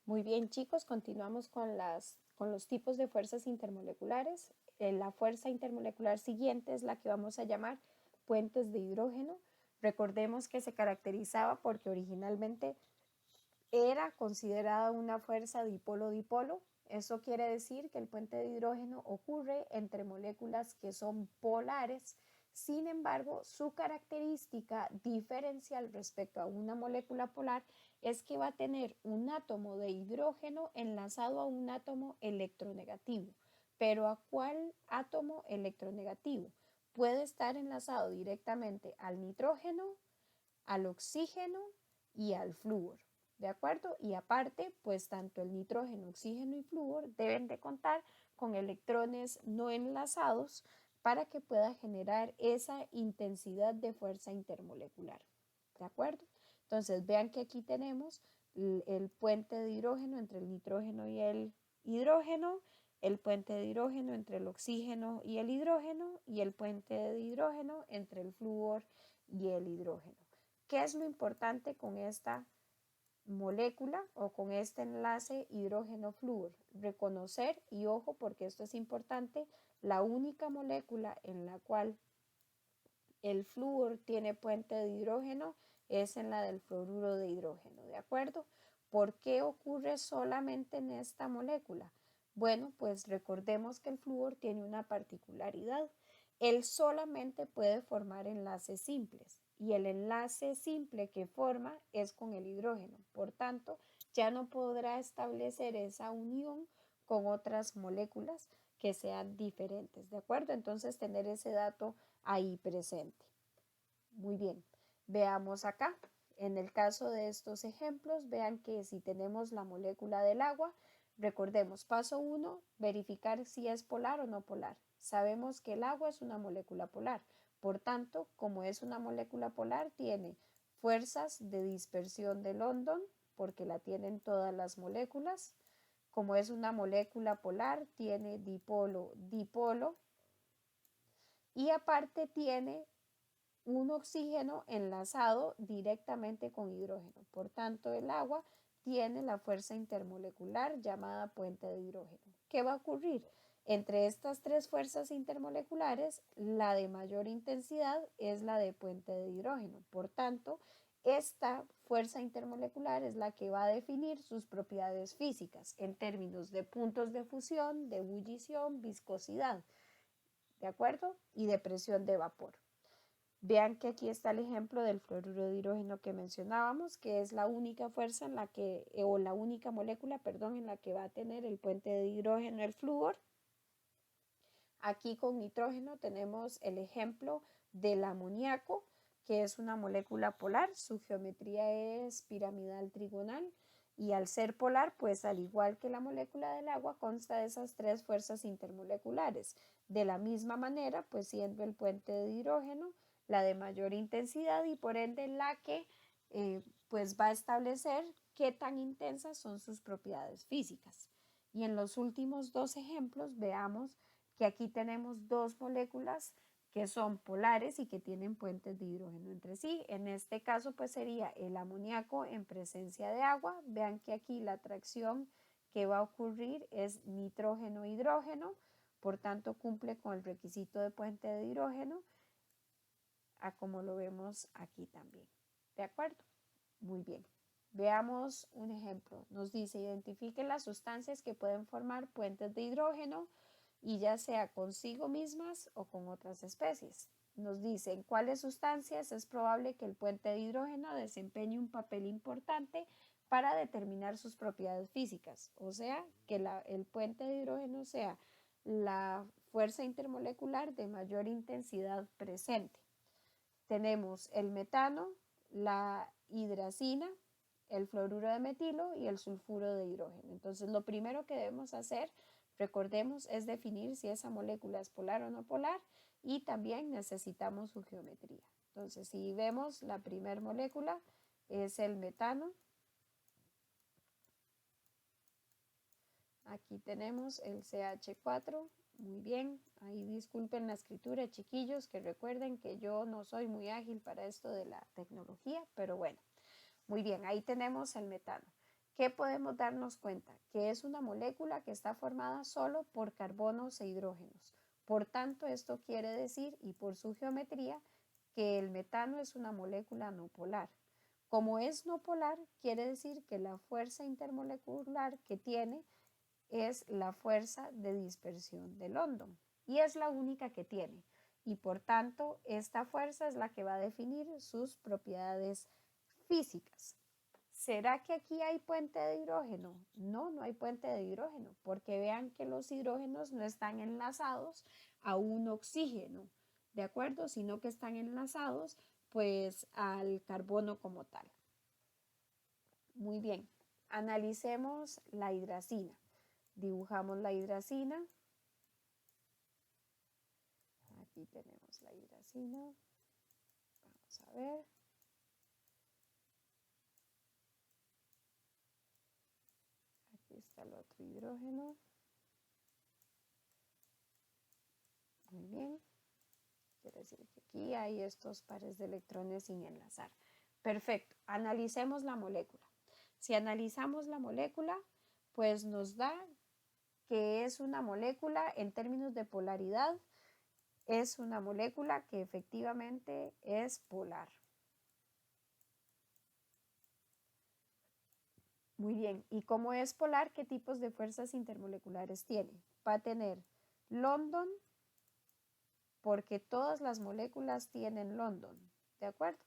Muy bien, chicos, continuamos con los tipos de fuerzas intermoleculares. La fuerza intermolecular siguiente es la que vamos a llamar puentes de hidrógeno. Recordemos que se caracterizaba porque originalmente era considerada una fuerza dipolo-dipolo. Eso quiere decir que el puente de hidrógeno ocurre entre moléculas que son polares. Sin embargo, su característica diferencial respecto a una molécula polar es que va a tener un átomo de hidrógeno enlazado a un átomo electronegativo. ¿Pero a cuál átomo electronegativo? Puede estar enlazado directamente al nitrógeno, al oxígeno y al flúor. ¿De acuerdo? Y aparte, pues tanto el nitrógeno, oxígeno y flúor deben de contar con electrones no enlazados para que pueda generar esa intensidad de fuerza intermolecular. ¿De acuerdo? Entonces vean que aquí tenemos el puente de hidrógeno entre el nitrógeno y el hidrógeno, el puente de hidrógeno entre el oxígeno y el hidrógeno y el puente de hidrógeno entre el flúor y el hidrógeno. ¿Qué es lo importante con esta molécula o con este enlace hidrógeno-flúor? Reconocer, y ojo porque esto es importante, la única molécula en la cual el flúor tiene puente de hidrógeno es en la del fluoruro de hidrógeno, ¿de acuerdo? ¿Por qué ocurre solamente en esta molécula? Bueno, pues recordemos que el flúor tiene una particularidad. Él solamente puede formar enlaces simples y el enlace simple que forma es con el hidrógeno. Por tanto, ya no podrá establecer esa unión con otras moléculas que sean diferentes, ¿de acuerdo? Entonces, tener ese dato ahí presente. Muy bien, veamos acá. En el caso de estos ejemplos, vean que si tenemos la molécula del agua, recordemos, paso 1, verificar si es polar o no polar. Sabemos que el agua es una molécula polar, por tanto, como es una molécula polar, tiene fuerzas de dispersión de London, porque la tienen todas las moléculas. Como es una molécula polar, tiene dipolo-dipolo y aparte tiene un oxígeno enlazado directamente con hidrógeno. Por tanto, el agua tiene la fuerza intermolecular llamada puente de hidrógeno. ¿Qué va a ocurrir? Entre estas tres fuerzas intermoleculares, la de mayor intensidad es la de puente de hidrógeno. Por tanto, esta fuerza intermolecular es la que va a definir sus propiedades físicas en términos de puntos de fusión, de ebullición, viscosidad, ¿de acuerdo? Y de presión de vapor. Vean que aquí está el ejemplo del fluoruro de hidrógeno que mencionábamos, que es la única fuerza en la que, o la única molécula, perdón, en la que va a tener el puente de hidrógeno, el flúor. Aquí con nitrógeno tenemos el ejemplo del amoníaco, que es una molécula polar, su geometría es piramidal trigonal y al ser polar, pues al igual que la molécula del agua, consta de esas tres fuerzas intermoleculares. De la misma manera, pues siendo el puente de hidrógeno la de mayor intensidad y por ende la que pues va a establecer qué tan intensas son sus propiedades físicas. Y en los últimos dos ejemplos veamos que aquí tenemos dos moléculas que son polares y que tienen puentes de hidrógeno entre sí. En este caso pues sería el amoníaco en presencia de agua. Vean que aquí la atracción que va a ocurrir es nitrógeno-hidrógeno, por tanto cumple con el requisito de puente de hidrógeno, a como lo vemos aquí también. ¿De acuerdo? Muy bien. Veamos un ejemplo. Nos dice, identifique las sustancias que pueden formar puentes de hidrógeno y ya sea consigo mismas o con otras especies. Nos dice en cuáles sustancias es probable que el puente de hidrógeno desempeñe un papel importante para determinar sus propiedades físicas, o sea, que el puente de hidrógeno sea la fuerza intermolecular de mayor intensidad presente. Tenemos el metano, la hidracina, el fluoruro de metilo y el sulfuro de hidrógeno. Entonces, lo primero que debemos hacer, recordemos, es definir si esa molécula es polar o no polar y también necesitamos su geometría. Entonces, si vemos la primera molécula es el metano. Aquí tenemos el CH4. Muy bien, ahí disculpen la escritura, chiquillos, que recuerden que yo no soy muy ágil para esto de la tecnología, pero bueno, muy bien, ahí tenemos el metano. ¿qué podemos darnos cuenta? Que es una molécula que está formada solo por carbonos e hidrógenos. Por tanto, esto quiere decir, y por su geometría, que el metano es una molécula no polar. Como es no polar, quiere decir que la fuerza intermolecular que tiene es la fuerza de dispersión de London y es la única que tiene. Y por tanto, esta fuerza es la que va a definir sus propiedades físicas. ¿Será que aquí hay puente de hidrógeno? No, no hay puente de hidrógeno, porque vean que los hidrógenos no están enlazados a un oxígeno, ¿de acuerdo? Sino que están enlazados pues al carbono como tal. Muy bien, analicemos la hidracina. Dibujamos la hidracina. Aquí tenemos la hidracina. Vamos a ver. Aquí está el otro hidrógeno. Muy bien. Quiere decir que aquí hay estos pares de electrones sin enlazar. Perfecto. Analicemos la molécula. Si analizamos la molécula, pues nos da que es una molécula en términos de polaridad, es una molécula que efectivamente es polar. Muy bien, y como es polar, ¿qué tipos de fuerzas intermoleculares tiene? Va a tener London, porque todas las moléculas tienen London, ¿de acuerdo?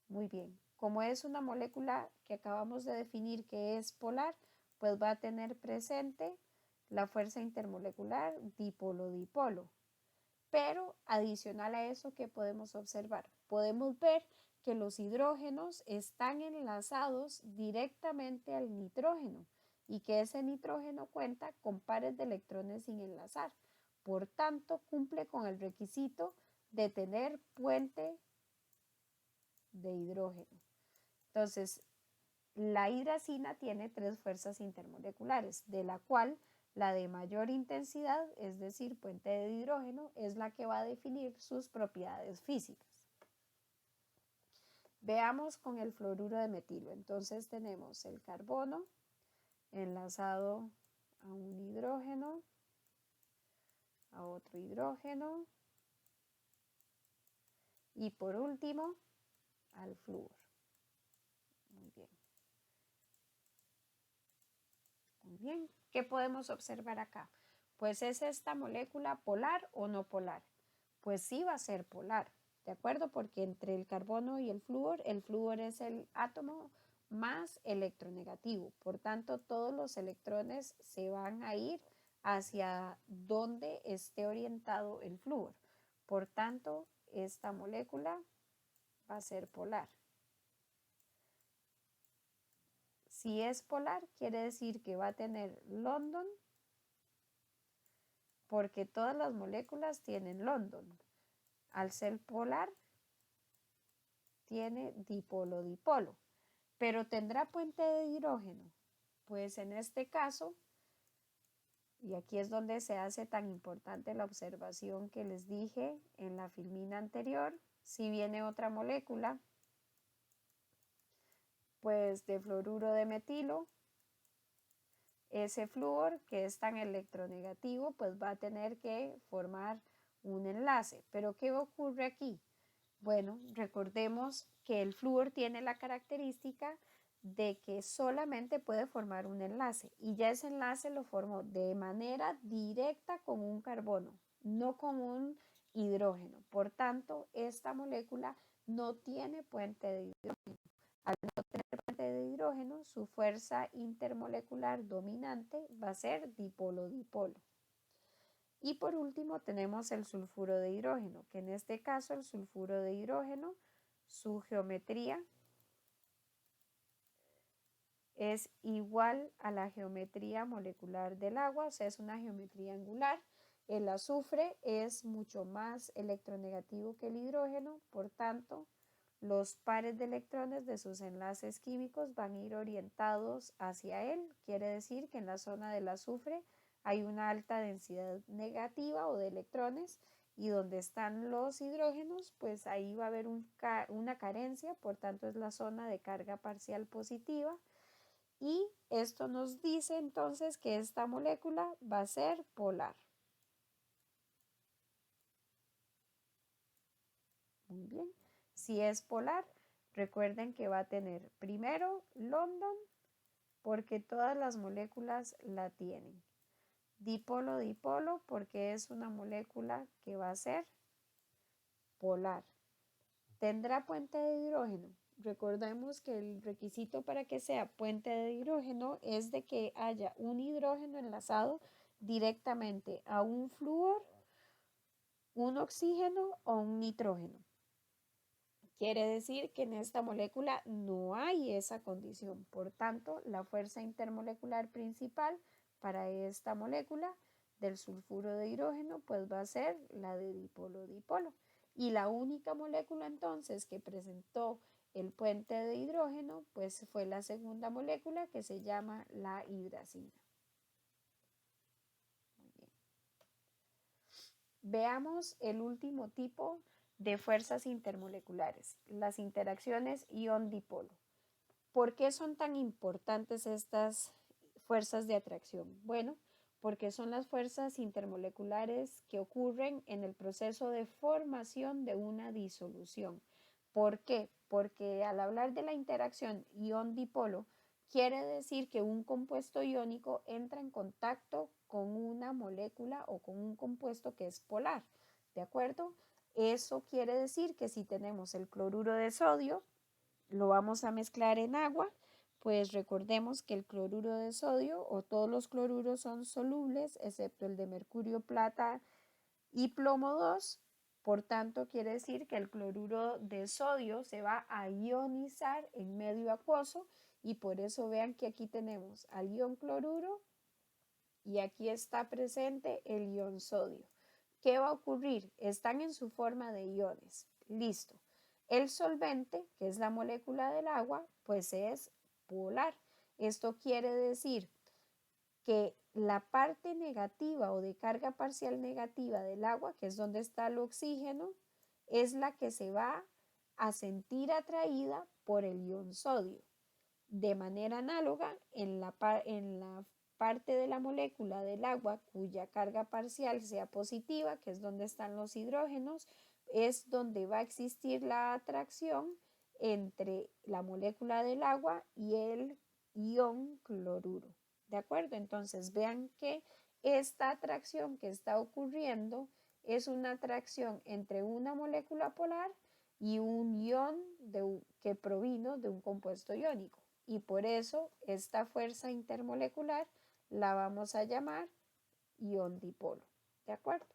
Muy bien, como es una molécula que acabamos de definir que es polar, pues va a tener presente la fuerza intermolecular dipolo-dipolo. Pero adicional a eso, ¿qué podemos observar? Podemos ver que los hidrógenos están enlazados directamente al nitrógeno y que ese nitrógeno cuenta con pares de electrones sin enlazar. Por tanto, cumple con el requisito de tener puente de hidrógeno. Entonces, la hidracina tiene 3 fuerzas intermoleculares, de la cual la de mayor intensidad, es decir, puente de hidrógeno, es la que va a definir sus propiedades físicas. Veamos con el fluoruro de metilo. Entonces tenemos el carbono enlazado a un hidrógeno, a otro hidrógeno y por último al flúor. Muy bien. Muy bien. ¿Qué podemos observar acá? Pues ¿es esta molécula polar o no polar? Pues sí va a ser polar, ¿de acuerdo? Porque entre el carbono y el flúor es el átomo más electronegativo. Por tanto, todos los electrones se van a ir hacia donde esté orientado el flúor. Por tanto, esta molécula va a ser polar. Si es polar, quiere decir que va a tener London, porque todas las moléculas tienen London. Al ser polar, tiene dipolo-dipolo, pero ¿tendrá puente de hidrógeno? Pues en este caso, y aquí es donde se hace tan importante la observación que les dije en la filmina anterior, si viene otra molécula, pues de fluoruro de metilo, ese flúor que es tan electronegativo, pues va a tener que formar un enlace. Pero ¿qué ocurre aquí? Bueno, recordemos que el flúor tiene la característica de que solamente puede formar un enlace y ya ese enlace lo formó de manera directa con un carbono, no con un hidrógeno. Por tanto, esta molécula no tiene puente de hidrógeno. Al no tener puente de hidrógeno, su fuerza intermolecular dominante va a ser dipolo-dipolo. Y por último tenemos el sulfuro de hidrógeno, que en este caso el sulfuro de hidrógeno, su geometría es igual a la geometría molecular del agua, o sea, es una geometría angular. El azufre es mucho más electronegativo que el hidrógeno, por tanto, los pares de electrones de sus enlaces químicos van a ir orientados hacia él. Quiere decir que en la zona del azufre hay una alta densidad negativa o de electrones y donde están los hidrógenos, pues ahí va a haber una carencia, por tanto es la zona de carga parcial positiva. Esto nos dice entonces que esta molécula va a ser polar. Muy bien. Si es polar, recuerden que va a tener primero London, porque todas las moléculas la tienen. Dipolo, dipolo, porque es una molécula que va a ser polar. ¿Tendrá puente de hidrógeno? Recordemos que el requisito para que sea puente de hidrógeno es de que haya un hidrógeno enlazado directamente a un flúor, un oxígeno o un nitrógeno. Quiere decir que en esta molécula no hay esa condición. Por tanto, la fuerza intermolecular principal para esta molécula del sulfuro de hidrógeno pues va a ser la de dipolo-dipolo. Y la única molécula entonces que presentó el puente de hidrógeno pues fue la segunda molécula que se llama la hidracina. Muy bien. Veamos el último tipo de fuerzas intermoleculares, las interacciones ion-dipolo. ¿Por qué son tan importantes estas fuerzas de atracción? Bueno, porque son las fuerzas intermoleculares que ocurren en el proceso de formación de una disolución. ¿Por qué? Porque al hablar de la interacción ion-dipolo, quiere decir que un compuesto iónico entra en contacto con una molécula o con un compuesto que es polar, ¿de acuerdo? Eso quiere decir que si tenemos el cloruro de sodio, lo vamos a mezclar en agua, pues recordemos que el cloruro de sodio o todos los cloruros son solubles, excepto el de mercurio, plata y plomo 2. Por tanto, quiere decir que el cloruro de sodio se va a ionizar en medio acuoso y por eso vean que aquí tenemos al ion cloruro y aquí está presente el ion sodio. ¿Qué va a ocurrir? Están en su forma de iones. Listo. El solvente, que es la molécula del agua, pues es polar. Esto quiere decir que la parte negativa o de carga parcial negativa del agua, que es donde está el oxígeno, es la que se va a sentir atraída por el ion sodio. De manera análoga, en la parte de la molécula del agua cuya carga parcial sea positiva, que es donde están los hidrógenos, es donde va a existir la atracción entre la molécula del agua y el ion cloruro. ¿De acuerdo? Entonces vean que esta atracción que está ocurriendo es una atracción entre una molécula polar y un ion que provino de un compuesto iónico. Y por eso esta fuerza intermolecular la vamos a llamar ion dipolo. ¿De acuerdo?